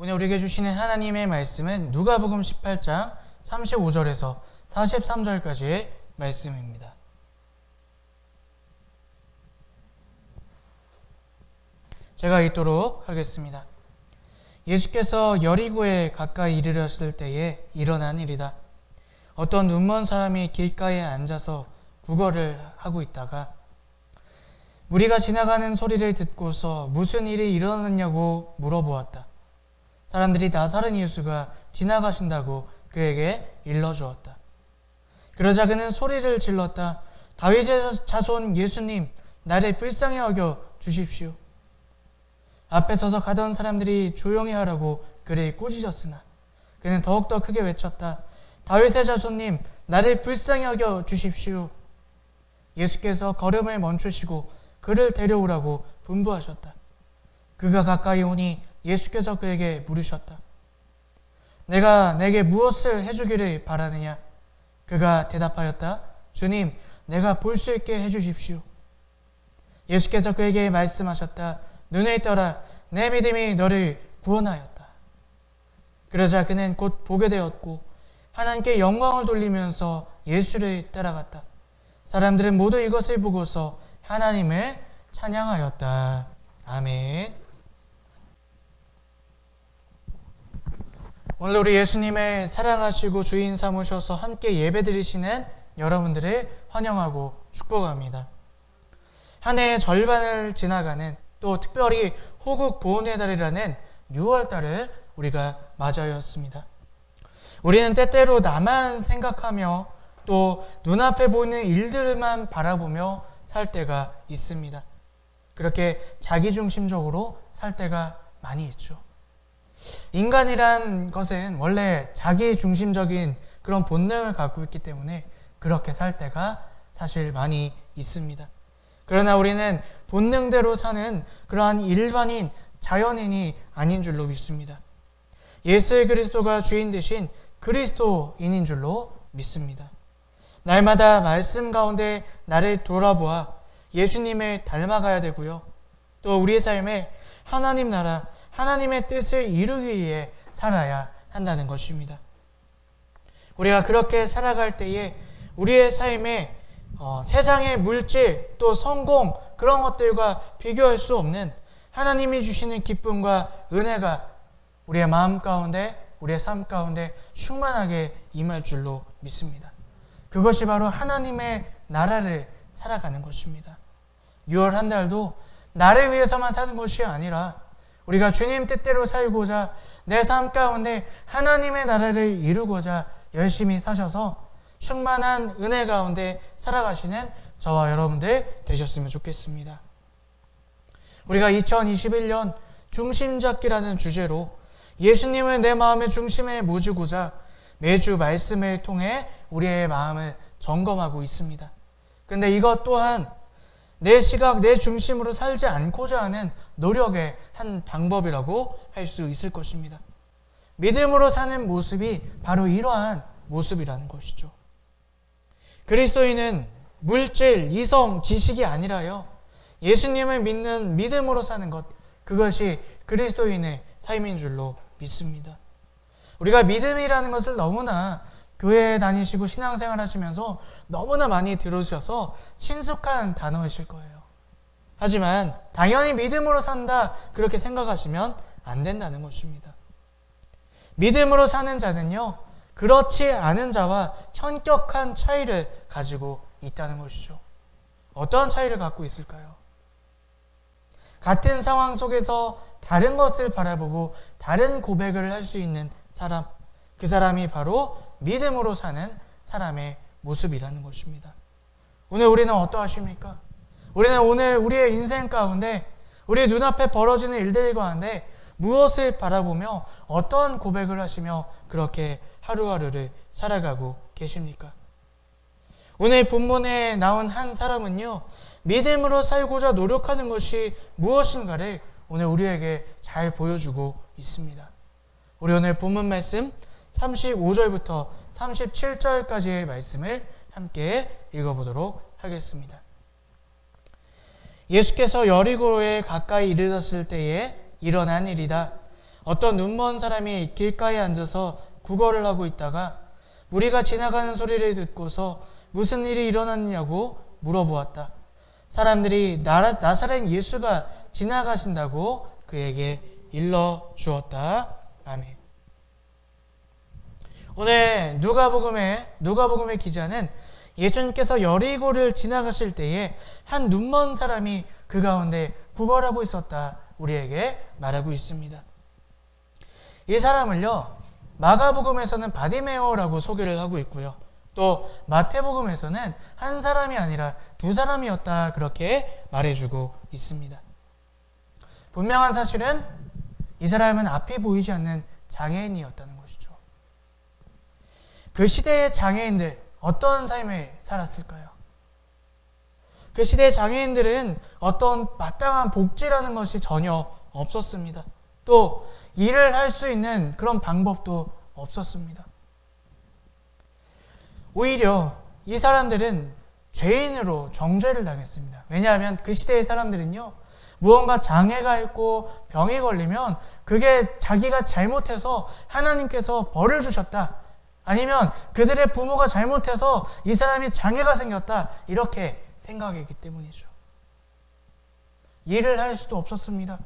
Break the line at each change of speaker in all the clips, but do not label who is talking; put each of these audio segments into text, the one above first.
오늘 우리에게 주시는 하나님의 말씀은 누가복음 18장 35절에서 43절까지의 말씀입니다. 제가 읽도록 하겠습니다. 예수께서 여리고에 가까이 이르렀을 때에 일어난 일이다. 어떤 눈먼 사람이 길가에 앉아서 구걸을 하고 있다가 무리가 지나가는 소리를 듣고서 무슨 일이 일어났냐고 물어보았다. 사람들이 나사렛 예수가 지나가신다고 그에게 일러주었다. 그러자 그는 소리를 질렀다. 다윗의 자손 예수님, 나를 불쌍히 여겨 주십시오. 앞에 서서 가던 사람들이 조용히 하라고 그를 꾸짖었으나 그는 더욱더 크게 외쳤다. 다윗의 자손님, 나를 불쌍히 여겨 주십시오. 예수께서 걸음을 멈추시고 그를 데려오라고 분부하셨다. 그가 가까이 오니 예수께서 그에게 물으셨다. 내가 내게 무엇을 해주기를 바라느냐? 그가 대답하였다. 주님, 내가 볼 수 있게 해주십시오. 예수께서 그에게 말씀하셨다. 눈을 떠라, 내 믿음이 너를 구원하였다. 그러자 그는 곧 보게 되었고 하나님께 영광을 돌리면서 예수를 따라갔다. 사람들은 모두 이것을 보고서 하나님을 찬양하였다. 아멘. 오늘 우리 예수님을 사랑하시고 주인 삼으셔서 함께 예배드리시는 여러분들을 환영하고 축복합니다. 한 해의 절반을 지나가는, 또 특별히 호국 보훈의 달이라는 6월달을 우리가 맞이하였습니다. 우리는 때때로 나만 생각하며 또 눈앞에 보이는 일들만 바라보며 살 때가 있습니다. 그렇게 자기중심적으로 살 때가 많이 있죠. 인간이란 것은 원래 자기중심적인 그런 본능을 갖고 있기 때문에 그렇게 살 때가 사실 많이 있습니다. 그러나 우리는 본능대로 사는 그러한 일반인, 자연인이 아닌 줄로 믿습니다. 예수 그리스도가 주인 되신 그리스도인인 줄로 믿습니다. 날마다 말씀 가운데 나를 돌아보아 예수님을 닮아가야 되고요. 또 우리의 삶에 하나님 나라, 하나님의 뜻을 이루기 위해 살아야 한다는 것입니다. 우리가 그렇게 살아갈 때에 우리의 삶에 세상의 물질, 또 성공, 그런 것들과 비교할 수 없는 하나님이 주시는 기쁨과 은혜가 우리의 마음 가운데, 우리의 삶 가운데 충만하게 임할 줄로 믿습니다. 그것이 바로 하나님의 나라를 살아가는 것입니다. 6월 한 달도 나를 위해서만 사는 것이 아니라 우리가 주님 뜻대로 살고자 내 삶 가운데 하나님의 나라를 이루고자 열심히 사셔서 충만한 은혜 가운데 살아가시는 저와 여러분들 되셨으면 좋겠습니다. 우리가 2021년 중심잡기라는 주제로 예수님을 내 마음의 중심에 모시고자 매주 말씀을 통해 우리의 마음을 점검하고 있습니다. 근데 이것 또한 내 시각, 내 중심으로 살지 않고자 하는 노력의 한 방법이라고 할 수 있을 것입니다. 믿음으로 사는 모습이 바로 이러한 모습이라는 것이죠. 그리스도인은 물질, 이성, 지식이 아니라요, 예수님을 믿는 믿음으로 사는 것, 그것이 그리스도인의 삶인 줄로 믿습니다. 우리가 믿음이라는 것을 너무나 교회에 다니시고 신앙생활 하시면서 너무나 많이 들으셔서 친숙한 단어이실 거예요. 하지만 당연히 믿음으로 산다, 그렇게 생각하시면 안 된다는 것입니다. 믿음으로 사는 자는요, 그렇지 않은 자와 현격한 차이를 가지고 있다는 것이죠. 어떠한 차이를 갖고 있을까요? 같은 상황 속에서 다른 것을 바라보고 다른 고백을 할 수 있는 사람, 그 사람이 바로 믿음으로 사는 사람의 모습이라는 것입니다. 오늘 우리는 어떠하십니까? 우리는 오늘 우리의 인생 가운데 우리 눈앞에 벌어지는 일들 가운데 무엇을 바라보며 어떤 고백을 하시며 그렇게 하루하루를 살아가고 계십니까? 오늘 본문에 나온 한 사람은요, 믿음으로 살고자 노력하는 것이 무엇인가를 오늘 우리에게 잘 보여주고 있습니다. 우리 오늘 본문 말씀 35절부터 37절까지의 말씀을 함께 읽어보도록 하겠습니다. 예수께서 여리고에 가까이 이르렀을 때에 일어난 일이다. 어떤 눈먼 사람이 길가에 앉아서 구걸을 하고 있다가 무리가 지나가는 소리를 듣고서 무슨 일이 일어났느냐고 물어보았다. 사람들이 나사렛 예수가 지나가신다고 그에게 일러주었다. 아멘. 오늘 누가복음의 기자는 예수님께서 여리고를 지나가실 때에 한 눈먼 사람이 그 가운데 구걸하고 있었다 우리에게 말하고 있습니다. 이 사람을요 마가복음에서는 바디메오라고 소개를 하고 있고요, 또 마태복음에서는 한 사람이 아니라 두 사람이었다 그렇게 말해주고 있습니다. 분명한 사실은 이 사람은 앞이 보이지 않는 장애인이었다는 것이죠. 그 시대의 장애인들 어떤 삶을 살았을까요? 그 시대의 장애인들은 어떤 마땅한 복지라는 것이 전혀 없었습니다. 또 일을 할 수 있는 그런 방법도 없었습니다. 오히려 이 사람들은 죄인으로 정죄를 당했습니다. 왜냐하면 그 시대의 사람들은요, 무언가 장애가 있고 병이 걸리면 그게 자기가 잘못해서 하나님께서 벌을 주셨다, 아니면 그들의 부모가 잘못해서 이 사람이 장애가 생겼다, 이렇게 생각했기 때문이죠. 일을 할 수도 없었습니다.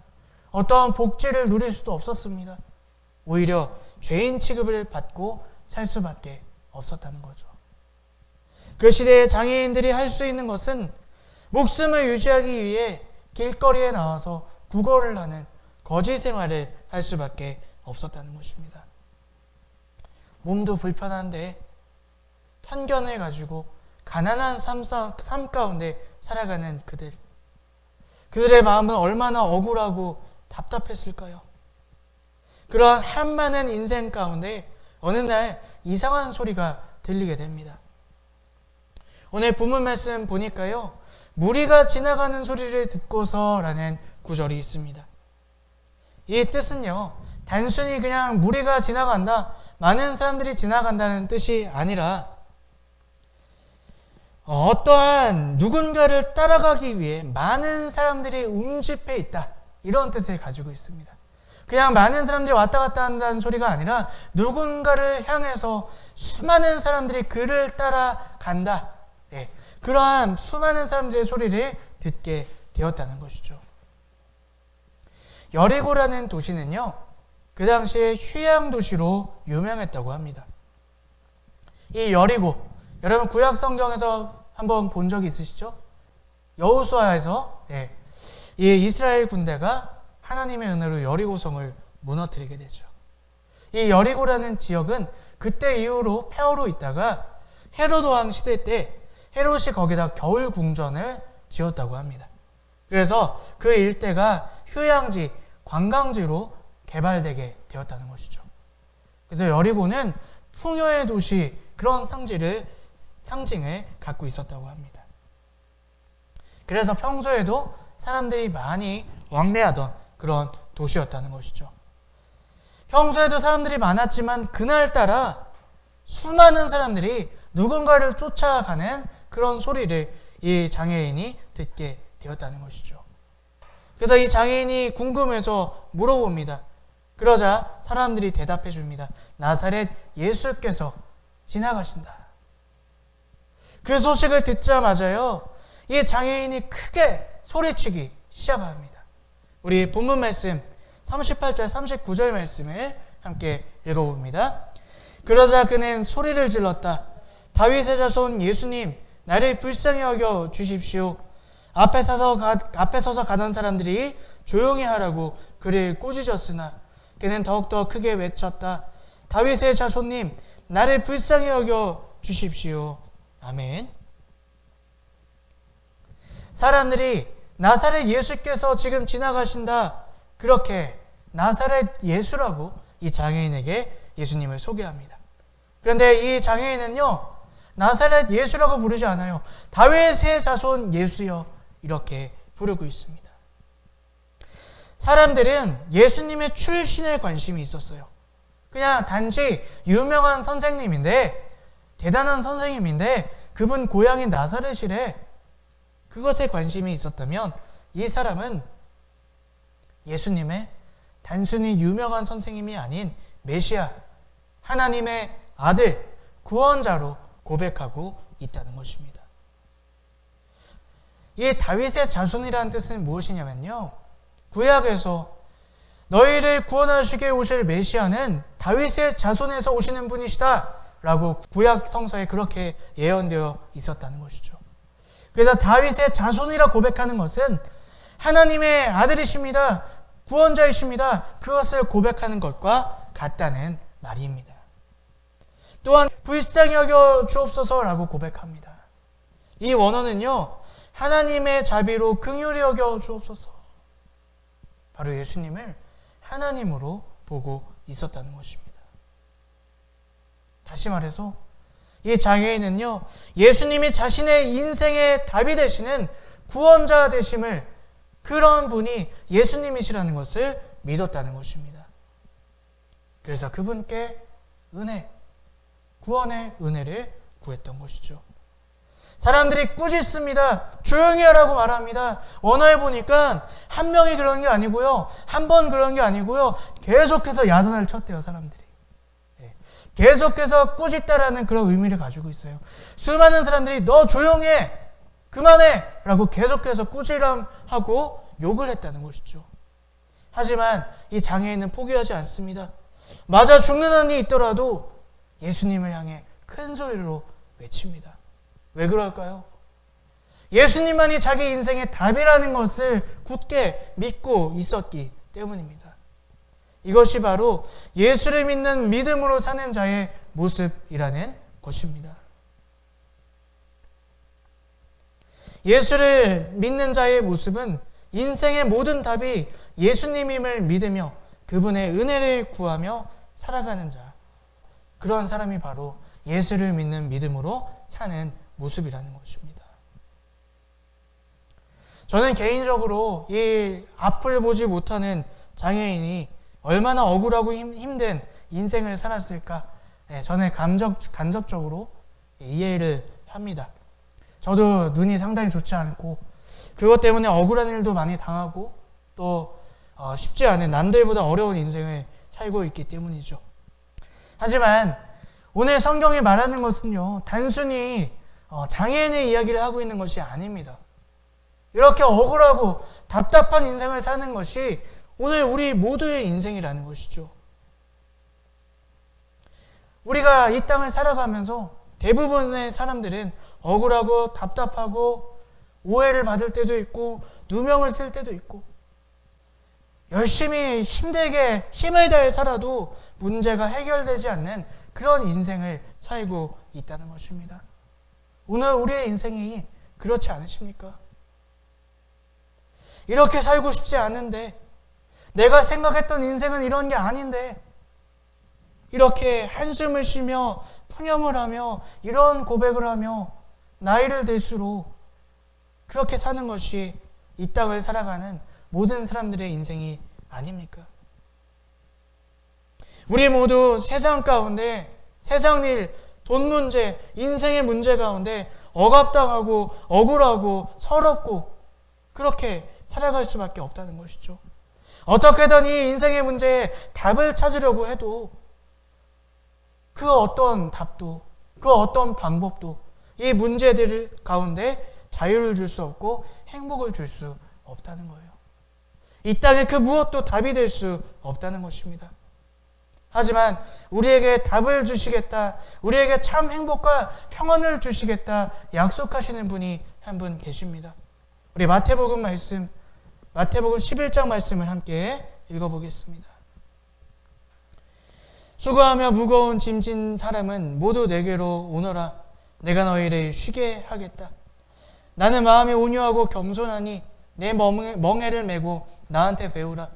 어떠한 복지를 누릴 수도 없었습니다. 오히려 죄인 취급을 받고 살 수밖에 없었다는 거죠. 그 시대의 장애인들이 할 수 있는 것은 목숨을 유지하기 위해 길거리에 나와서 구걸을 하는 거지 생활을 할 수밖에 없었다는 것입니다. 몸도 불편한데 편견을 가지고 가난한 삶 가운데 살아가는 그들의 마음은 얼마나 억울하고 답답했을까요? 그러한 한많은 인생 가운데 어느 날 이상한 소리가 들리게 됩니다. 오늘 본문 말씀 보니까요, 무리가 지나가는 소리를 듣고서라는 구절이 있습니다. 이 뜻은요, 단순히 그냥 무리가 지나간다, 많은 사람들이 지나간다는 뜻이 아니라 어떠한 누군가를 따라가기 위해 많은 사람들이 움집해 있다, 이런 뜻을 가지고 있습니다. 그냥 많은 사람들이 왔다 갔다 한다는 소리가 아니라 누군가를 향해서 수많은 사람들이 그를 따라간다, 그러한 수많은 사람들의 소리를 듣게 되었다는 것이죠. 여리고라는 도시는요, 그 당시에 휴양 도시로 유명했다고 합니다. 이 여리고, 여러분 구약 성경에서 한번 본 적이 있으시죠? 여호수아에서 이 이스라엘 군대가 하나님의 은혜로 여리고성을 무너뜨리게 되죠. 이 여리고라는 지역은 그때 이후로 폐허로 있다가 헤롯 왕 시대 때 헤롯이 거기다 겨울 궁전을 지었다고 합니다. 그래서 그 일대가 휴양지, 관광지로 개발되게 되었다는 것이죠. 그래서 여리고는 풍요의 도시, 그런 상징을 갖고 있었다고 합니다. 그래서 평소에도 사람들이 많이 왕래하던 그런 도시였다는 것이죠. 평소에도 사람들이 많았지만 그날따라 수많은 사람들이 누군가를 쫓아가는 그런 소리를 이 장애인이 듣게 되었다는 것이죠. 그래서 이 장애인이 궁금해서 물어봅니다. 그러자 사람들이 대답해 줍니다. 나사렛 예수께서 지나가신다. 그 소식을 듣자마자요, 이 장애인이 크게 소리치기 시작합니다. 우리 본문 말씀 38절 39절 말씀을 함께 읽어봅니다. 그러자 그는 소리를 질렀다. 다윗의 자손 예수님, 나를 불쌍히 여겨 주십시오. 앞에 서서 가던 사람들이 조용히 하라고 그를 꾸짖었으나 그는 더욱더 크게 외쳤다. 다윗의 자손님, 나를 불쌍히 여겨 주십시오. 아멘. 사람들이 나사렛 예수께서 지금 지나가신다, 그렇게 나사렛 예수라고 이 장애인에게 예수님을 소개합니다. 그런데 이 장애인은요, 나사렛 예수라고 부르지 않아요. 다윗의 자손 예수여, 이렇게 부르고 있습니다. 사람들은 예수님의 출신에 관심이 있었어요. 그냥 단지 유명한 선생님인데, 대단한 선생님인데 그분 고향이 나사렛이래, 그것에 관심이 있었다면 이 사람은 예수님의 단순히 유명한 선생님이 아닌 메시아, 하나님의 아들, 구원자로 고백하고 있다는 것입니다. 이 다윗의 자손이라는 뜻은 무엇이냐면요, 구약에서 너희를 구원하시게 오실 메시아는 다윗의 자손에서 오시는 분이시다 라고 구약 성서에 그렇게 예언되어 있었다는 것이죠. 그래서 다윗의 자손이라 고백하는 것은 하나님의 아들이십니다, 구원자이십니다, 그것을 고백하는 것과 같다는 말입니다. 또한 불쌍히 여겨 주옵소서라고 고백합니다. 이 원어는요, 하나님의 자비로 긍휼히 여겨 주옵소서, 바로 예수님을 하나님으로 보고 있었다는 것입니다. 다시 말해서 이 장애인은요, 예수님이 자신의 인생의 답이 되시는 구원자 되심을, 그런 분이 예수님이시라는 것을 믿었다는 것입니다. 그래서 그분께 은혜, 구원의 은혜를 구했던 것이죠. 사람들이 꾸짖습니다. 조용히 하라고 말합니다. 원어에 보니까 한 명이 그런 게 아니고요, 한 번 그런 게 아니고요, 계속해서 야단을 쳤대요, 사람들이. 계속해서 꾸짖다라는 그런 의미를 가지고 있어요. 수많은 사람들이 너 조용해, 그만해 라고 계속해서 꾸지람하고 욕을 했다는 것이죠. 하지만 이 장애인은 포기하지 않습니다. 맞아 죽는 한이 있더라도 예수님을 향해 큰 소리로 외칩니다. 왜 그럴까요? 예수님만이 자기 인생의 답이라는 것을 굳게 믿고 있었기 때문입니다. 이것이 바로 예수를 믿는 믿음으로 사는 자의 모습이라는 것입니다. 예수를 믿는 자의 모습은 인생의 모든 답이 예수님임을 믿으며 그분의 은혜를 구하며 살아가는 자, 그런 사람이 바로 예수를 믿는 믿음으로 사는 모습이라는 것입니다. 저는 개인적으로 이 앞을 보지 못하는 장애인이 얼마나 억울하고 힘든 인생을 살았을까, 저는 간접적으로 이해를 합니다. 저도 눈이 상당히 좋지 않고 그것 때문에 억울한 일도 많이 당하고 또 쉽지 않은, 남들보다 어려운 인생을 살고 있기 때문이죠. 하지만 오늘 성경이 말하는 것은요, 단순히 장애인의 이야기를 하고 있는 것이 아닙니다. 이렇게 억울하고 답답한 인생을 사는 것이 오늘 우리 모두의 인생이라는 것이죠. 우리가 이 땅을 살아가면서 대부분의 사람들은 억울하고 답답하고 오해를 받을 때도 있고 누명을 쓸 때도 있고 열심히 힘들게 힘을 다해 살아도 문제가 해결되지 않는 그런 인생을 살고 있다는 것입니다. 오늘 우리의 인생이 그렇지 않으십니까? 이렇게 살고 싶지 않은데, 내가 생각했던 인생은 이런 게 아닌데, 이렇게 한숨을 쉬며 푸념을 하며 이런 고백을 하며 나이를 들수록 그렇게 사는 것이 이 땅을 살아가는 모든 사람들의 인생이 아닙니까? 우리 모두 세상 가운데, 세상 일, 돈 문제, 인생의 문제 가운데 억압당하고 억울하고 서럽고 그렇게 살아갈 수밖에 없다는 것이죠. 어떻게든 이 인생의 문제에 답을 찾으려고 해도 그 어떤 답도, 그 어떤 방법도 이 문제들 가운데 자유를 줄 수 없고 행복을 줄 수 없다는 거예요. 이 땅에 그 무엇도 답이 될 수 없다는 것입니다. 하지만 우리에게 답을 주시겠다, 우리에게 참 행복과 평안을 주시겠다 약속하시는 분이 한 분 계십니다. 우리 마태복음 말씀, 마태복음 11장 말씀을 함께 읽어보겠습니다. 수고하며 무거운 짐진 사람은 모두 내게로 오너라. 내가 너희를 쉬게 하겠다. 나는 마음이 온유하고 겸손하니 내 멍에를 메고 나한테 배우라.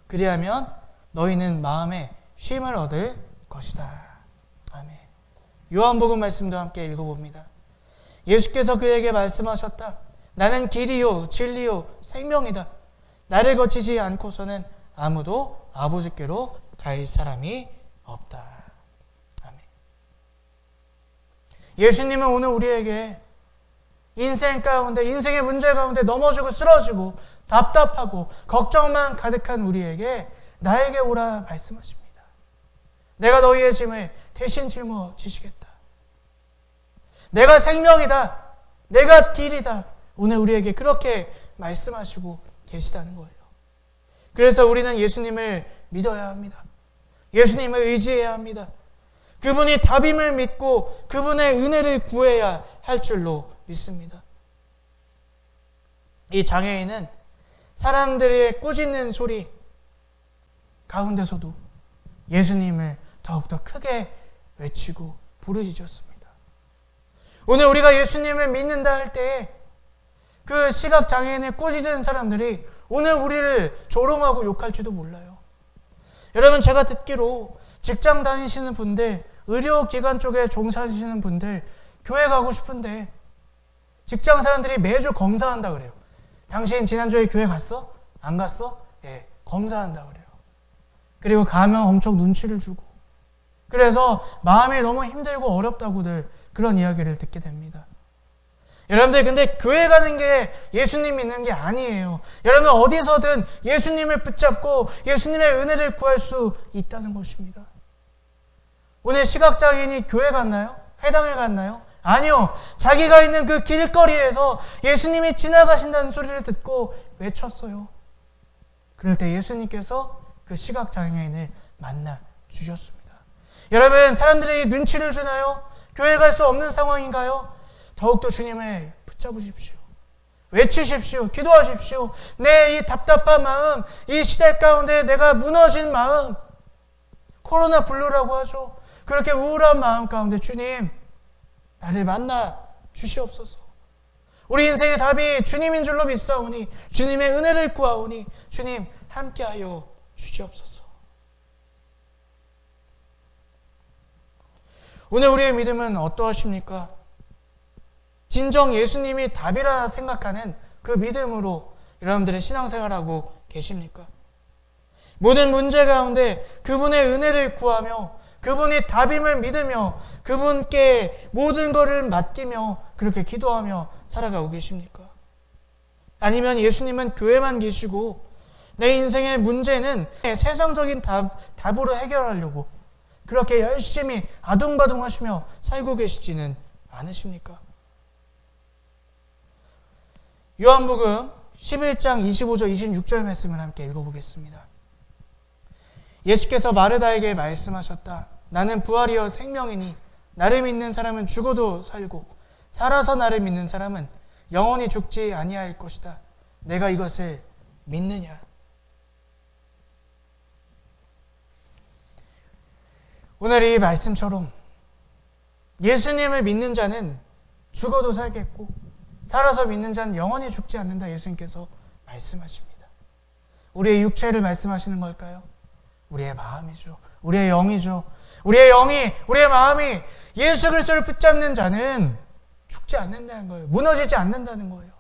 그리하면 너희는 마음에 쉼을 얻을 것이다. 아멘. 요한복음 말씀도 함께 읽어봅니다. 예수께서 그에게 말씀하셨다. 나는 길이요 진리요 생명이다. 나를 거치지 않고서는 아무도 아버지께로 갈 사람이 없다. 아멘. 예수님은 오늘 우리에게 인생 가운데, 인생의 문제 가운데 넘어지고 쓰러지고 답답하고 걱정만 가득한 우리에게 나에게 오라 말씀하십니다. 내가 너희의 짐을 대신 짊어지시겠다. 내가 생명이다. 내가 길이다. 오늘 우리에게 그렇게 말씀하시고 계시다는 거예요. 그래서 우리는 예수님을 믿어야 합니다. 예수님을 의지해야 합니다. 그분이 답임을 믿고 그분의 은혜를 구해야 할 줄로 믿습니다. 이 장애인은 사람들의 꾸짖는 소리 가운데서도 예수님을 더욱더 크게 외치고 부르짖었습니다. 오늘 우리가 예수님을 믿는다 할 때 그 시각장애인의 꾸짖은 사람들이 오늘 우리를 조롱하고 욕할지도 몰라요. 여러분, 제가 듣기로 직장 다니시는 분들, 의료기관 쪽에 종사하시는 분들, 교회 가고 싶은데 직장 사람들이 매주 검사한다 그래요. 당신 지난주에 교회 갔어? 안 갔어? 예, 검사한다 그래요. 그리고 가면 엄청 눈치를 주고, 그래서 마음이 너무 힘들고 어렵다고들 그런 이야기를 듣게 됩니다. 여러분들, 근데 교회 가는 게 예수님 믿는 게 아니에요. 여러분, 어디서든 예수님을 붙잡고 예수님의 은혜를 구할 수 있다는 것입니다. 오늘 시각장애인이 교회 갔나요? 회당에 갔나요? 아니요. 자기가 있는 그 길거리에서 예수님이 지나가신다는 소리를 듣고 외쳤어요. 그럴 때 예수님께서 그 시각장애인을 만나 주셨습니다. 여러분, 사람들에게 눈치를 주나요? 교회 갈 수 없는 상황인가요? 더욱더 주님을 붙잡으십시오. 외치십시오. 기도하십시오. 내 이 답답한 마음, 이 시대 가운데 내가 무너진 마음, 코로나 블루라고 하죠. 그렇게 우울한 마음 가운데 주님, 나를 만나 주시옵소서. 우리 인생의 답이 주님인 줄로 믿사오니 주님의 은혜를 구하오니 주님 함께하여 주시옵소서. 오늘 우리의 믿음은 어떠하십니까? 진정 예수님이 답이라 생각하는 그 믿음으로 여러분들의 신앙생활하고 계십니까? 모든 문제 가운데 그분의 은혜를 구하며 그분이 답임을 믿으며 그분께 모든 것을 맡기며 그렇게 기도하며 살아가고 계십니까? 아니면 예수님은 교회만 계시고 내 인생의 문제는 세상적인 답으로 해결하려고 그렇게 열심히 아둥바둥 하시며 살고 계시지는 않으십니까? 요한복음 11장 25절 26절 말씀을 함께 읽어보겠습니다. 예수께서 마르다에게 말씀하셨다. 나는 부활이요 생명이니 나를 믿는 사람은 죽어도 살고 살아서 나를 믿는 사람은 영원히 죽지 아니할 것이다. 내가 이것을 믿느냐? 오늘 이 말씀처럼 예수님을 믿는 자는 죽어도 살겠고 살아서 믿는 자는 영원히 죽지 않는다. 예수님께서 말씀하십니다. 우리의 육체를 말씀하시는 걸까요? 우리의 마음이죠. 우리의 영이죠. 우리의 영이, 우리의 마음이 예수 그리스도를 붙잡는 자는 죽지 않는다는 거예요. 무너지지 않는다는 거예요.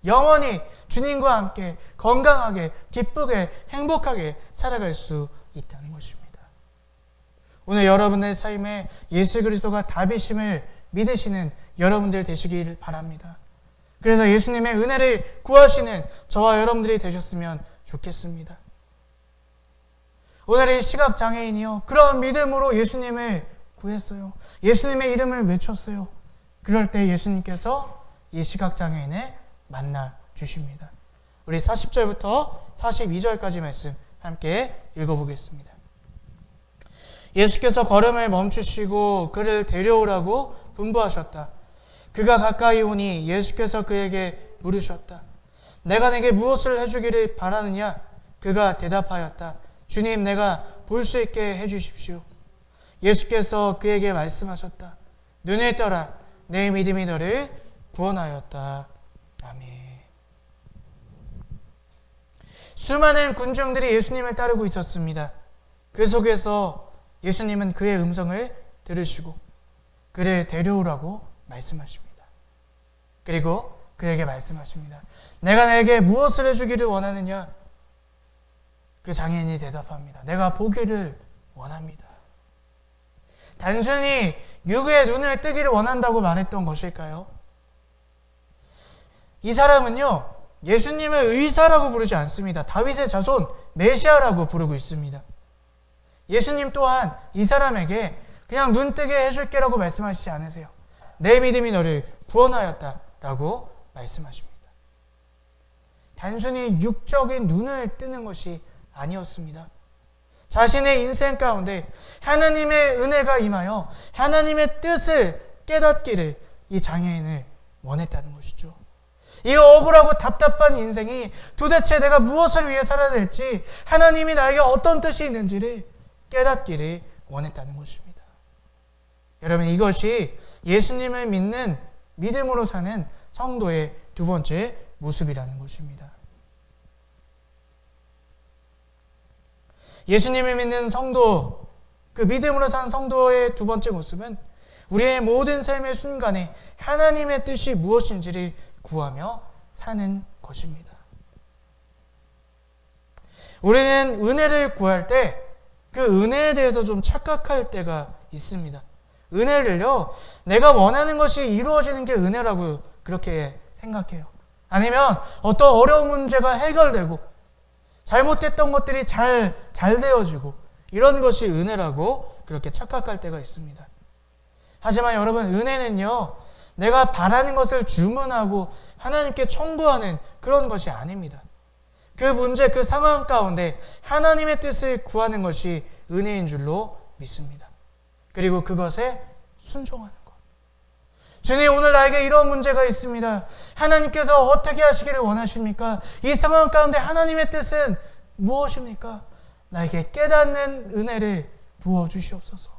영원히 주님과 함께 건강하게, 기쁘게, 행복하게 살아갈 수 있다는 것입니다. 오늘 여러분의 삶에 예수 그리스도가 답이심을 믿으시는 여러분들 되시길 바랍니다. 그래서 예수님의 은혜를 구하시는 저와 여러분들이 되셨으면 좋겠습니다. 오늘 이 시각장애인이요, 그런 믿음으로 예수님을 구했어요. 예수님의 이름을 외쳤어요. 그럴 때 예수님께서 이 시각장애인을 만나 주십니다. 우리 40절부터 42절까지 말씀 함께 읽어보겠습니다. 예수께서 걸음을 멈추시고 그를 데려오라고 분부하셨다. 그가 가까이 오니 예수께서 그에게 물으셨다. 내가 내게 무엇을 해주기를 바라느냐? 그가 대답하였다. 주님, 내가 볼 수 있게 해주십시오. 예수께서 그에게 말씀하셨다. 눈을 떠라. 내 믿음이 너를 구원하였다. 아멘. 수많은 군중들이 예수님을 따르고 있었습니다. 그 속에서 예수님은 그의 음성을 들으시고 그를 데려오라고 말씀하십니다. 그리고 그에게 말씀하십니다. 내가 내게 무엇을 해주기를 원하느냐? 그 장애인이 대답합니다. 내가 보기를 원합니다. 단순히 육의 눈을 뜨기를 원한다고 말했던 것일까요? 이 사람은요, 예수님을 의사라고 부르지 않습니다. 다윗의 자손 메시아라고 부르고 있습니다. 예수님 또한 이 사람에게 그냥 눈뜨게 해줄게라고 말씀하시지 않으세요. 내 믿음이 너를 구원하였다라고 말씀하십니다. 단순히 육적인 눈을 뜨는 것이 아니었습니다. 자신의 인생 가운데 하나님의 은혜가 임하여 하나님의 뜻을 깨닫기를 이 장애인을 원했다는 것이죠. 이 억울하고 답답한 인생이 도대체 내가 무엇을 위해 살아야 될지, 하나님이 나에게 어떤 뜻이 있는지를 깨닫기를 원했다는 것입니다. 여러분, 이것이 예수님을 믿는 믿음으로 사는 성도의 두 번째 모습이라는 것입니다. 예수님을 믿는 성도, 그 믿음으로 사는 성도의 두 번째 모습은 우리의 모든 삶의 순간에 하나님의 뜻이 무엇인지를 구하며 사는 것입니다. 우리는 은혜를 구할 때 그 은혜에 대해서 좀 착각할 때가 있습니다. 은혜를요, 내가 원하는 것이 이루어지는 게 은혜라고 그렇게 생각해요. 아니면 어떤 어려운 문제가 해결되고 잘못됐던 것들이 잘 되어지고 이런 것이 은혜라고 그렇게 착각할 때가 있습니다. 하지만 여러분, 은혜는요, 내가 바라는 것을 주문하고 하나님께 청구하는 그런 것이 아닙니다. 그 문제, 그 상황 가운데 하나님의 뜻을 구하는 것이 은혜인 줄로 믿습니다. 그리고 그것에 순종하는 것. 주님, 오늘 나에게 이런 문제가 있습니다. 하나님께서 어떻게 하시기를 원하십니까? 이 상황 가운데 하나님의 뜻은 무엇입니까? 나에게 깨닫는 은혜를 부어주시옵소서.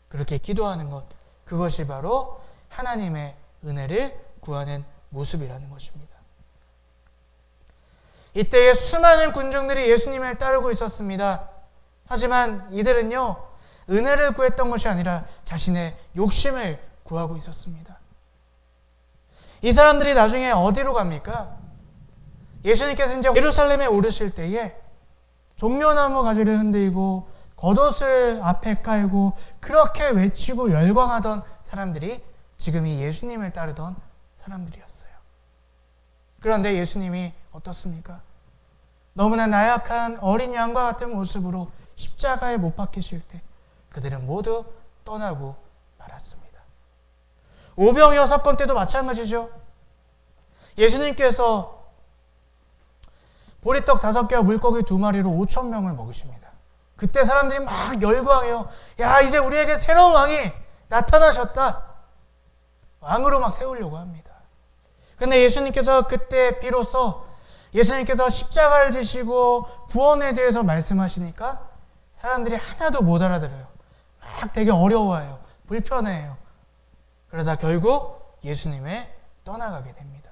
그렇게 기도하는 것, 그것이 바로 하나님의 은혜를 구하는 모습이라는 것입니다. 이때에 수많은 군중들이 예수님을 따르고 있었습니다. 하지만 이들은요, 은혜를 구했던 것이 아니라 자신의 욕심을 구하고 있었습니다. 이 사람들이 나중에 어디로 갑니까? 예수님께서 이제 예루살렘에 오르실 때에 종려나무 가지를 흔들고 겉옷을 앞에 깔고 그렇게 외치고 열광하던 사람들이 지금 이 예수님을 따르던 사람들이었어요. 그런데 예수님이 어떻습니까? 너무나 나약한 어린 양과 같은 모습으로 십자가에 못 박히실 때 그들은 모두 떠나고 말았습니다. 오병 6건 때도 마찬가지죠. 예수님께서 보리떡 5개와 물고기 2마리로 5,000명을 먹으십니다. 그때 사람들이 막 열광해요. 야, 이제 우리에게 새로운 왕이 나타나셨다. 왕으로 막 세우려고 합니다. 그런데 예수님께서 그때 비로소 예수님께서 십자가를 지시고 구원에 대해서 말씀하시니까 사람들이 하나도 못 알아들어요. 막 되게 어려워해요. 불편해해요. 그러다 결국 예수님의 떠나가게 됩니다.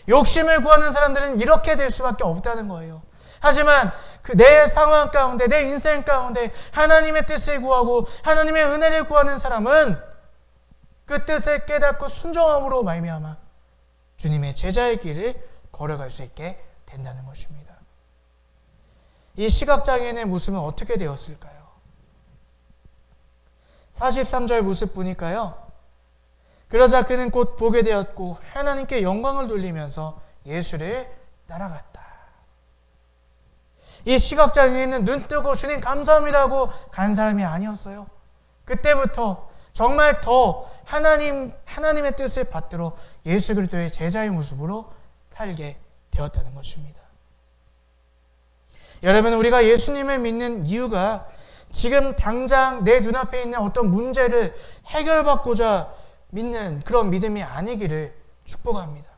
욕심을 구하는 사람들은 이렇게 될 수밖에 없다는 거예요. 하지만 그 내 상황 가운데, 내 인생 가운데 하나님의 뜻을 구하고 하나님의 은혜를 구하는 사람은 그 뜻을 깨닫고 순종함으로 말미암아 주님의 제자의 길을 걸어갈 수 있게 된다는 것입니다. 이 시각장애인의 모습은 어떻게 되었을까요? 43절 모습 보니까요, 그러자 그는 곧 보게 되었고 하나님께 영광을 돌리면서 예수를 따라갔다. 이 시각장애인은 눈 뜨고 주님 감사합니다 하고 간 사람이 아니었어요. 그때부터 정말 더 하나님의 뜻을 받들어 예수 그리스도의 제자의 모습으로 살게 되었다는 것입니다. 여러분, 우리가 예수님을 믿는 이유가 지금 당장 내 눈앞에 있는 어떤 문제를 해결받고자 믿는 그런 믿음이 아니기를 축복합니다.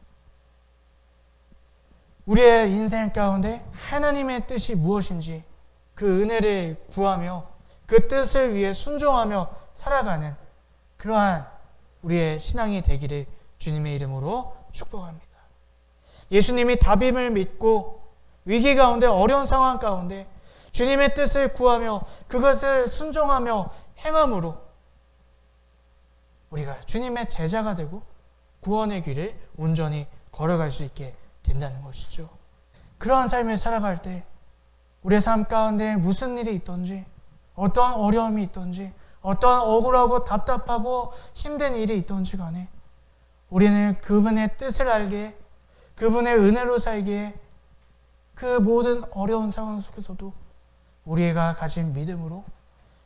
우리의 인생 가운데 하나님의 뜻이 무엇인지 그 은혜를 구하며 그 뜻을 위해 순종하며 살아가는 그러한 우리의 신앙이 되기를 주님의 이름으로 축복합니다. 예수님이 답임을 믿고 위기 가운데, 어려운 상황 가운데 주님의 뜻을 구하며 그것을 순종하며 행함으로 우리가 주님의 제자가 되고 구원의 길을 온전히 걸어갈 수 있게 된다는 것이죠. 그러한 삶을 살아갈 때 우리의 삶 가운데 무슨 일이 있든지, 어떠한 어려움이 있든지, 어떠한 억울하고 답답하고 힘든 일이 있든지 간에 우리는 그분의 뜻을 알기에, 그분의 은혜로 살기에, 그 모든 어려운 상황 속에서도 우리가 가진 믿음으로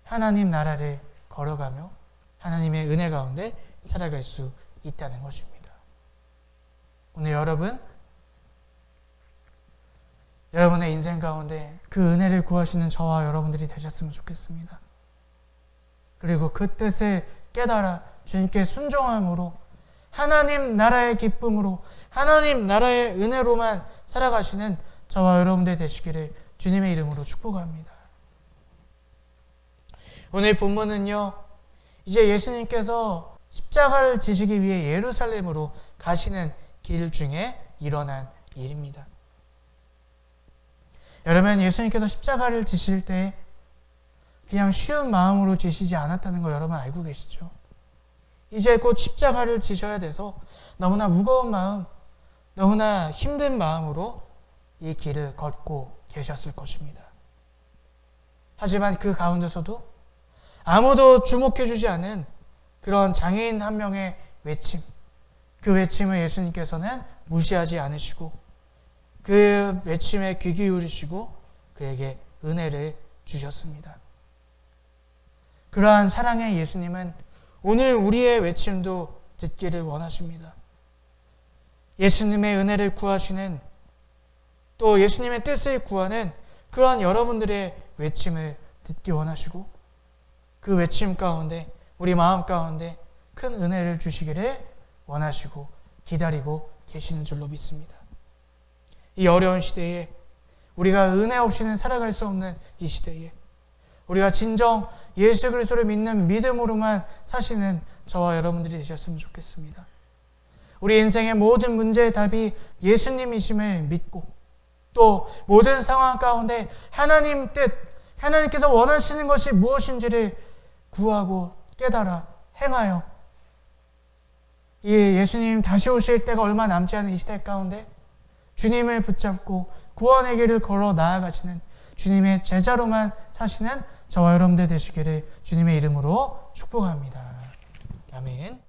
하나님 나라를 걸어가며 하나님의 은혜 가운데 살아갈 수 있다는 것입니다. 오늘 여러분의 인생 가운데 그 은혜를 구하시는 저와 여러분들이 되셨으면 좋겠습니다. 그리고 그 뜻을 깨달아 주님께 순종함으로 하나님 나라의 기쁨으로 하나님 나라의 은혜로만 살아가시는 저와 여러분들 되시기를 주님의 이름으로 축복합니다. 오늘 본문은요, 이제 예수님께서 십자가를 지시기 위해 예루살렘으로 가시는 길 중에 일어난 일입니다. 여러분, 예수님께서 십자가를 지실 때 그냥 쉬운 마음으로 지시지 않았다는 거 여러분 알고 계시죠? 이제 곧 십자가를 지셔야 돼서 너무나 무거운 마음, 너무나 힘든 마음으로 이 길을 걷고 계셨을 것입니다. 하지만 그 가운데서도 아무도 주목해주지 않은 그런 장애인 한 명의 외침, 그 외침을 예수님께서는 무시하지 않으시고 그 외침에 귀 기울이시고 그에게 은혜를 주셨습니다. 그러한 사랑의 예수님은 오늘 우리의 외침도 듣기를 원하십니다. 예수님의 은혜를 구하시는, 또 예수님의 뜻을 구하는 그러한 여러분들의 외침을 듣기 원하시고 그 외침 가운데, 우리 마음 가운데 큰 은혜를 주시기를 원하시고 기다리고 계시는 줄로 믿습니다. 이 어려운 시대에, 우리가 은혜 없이는 살아갈 수 없는 이 시대에 우리가 진정 예수 그리스도를 믿는 믿음으로만 사시는 저와 여러분들이 되셨으면 좋겠습니다. 우리 인생의 모든 문제의 답이 예수님이심을 믿고 또 모든 상황 가운데 하나님 뜻, 하나님께서 원하시는 것이 무엇인지를 구하고 깨달아 행하여 이 예수님 다시 오실 때가 얼마 남지 않은 이 시대 가운데 주님을 붙잡고 구원의 길을 걸어 나아가시는 주님의 제자로만 사시는 저와 여러분들 되시기를 주님의 이름으로 축복합니다. 아멘.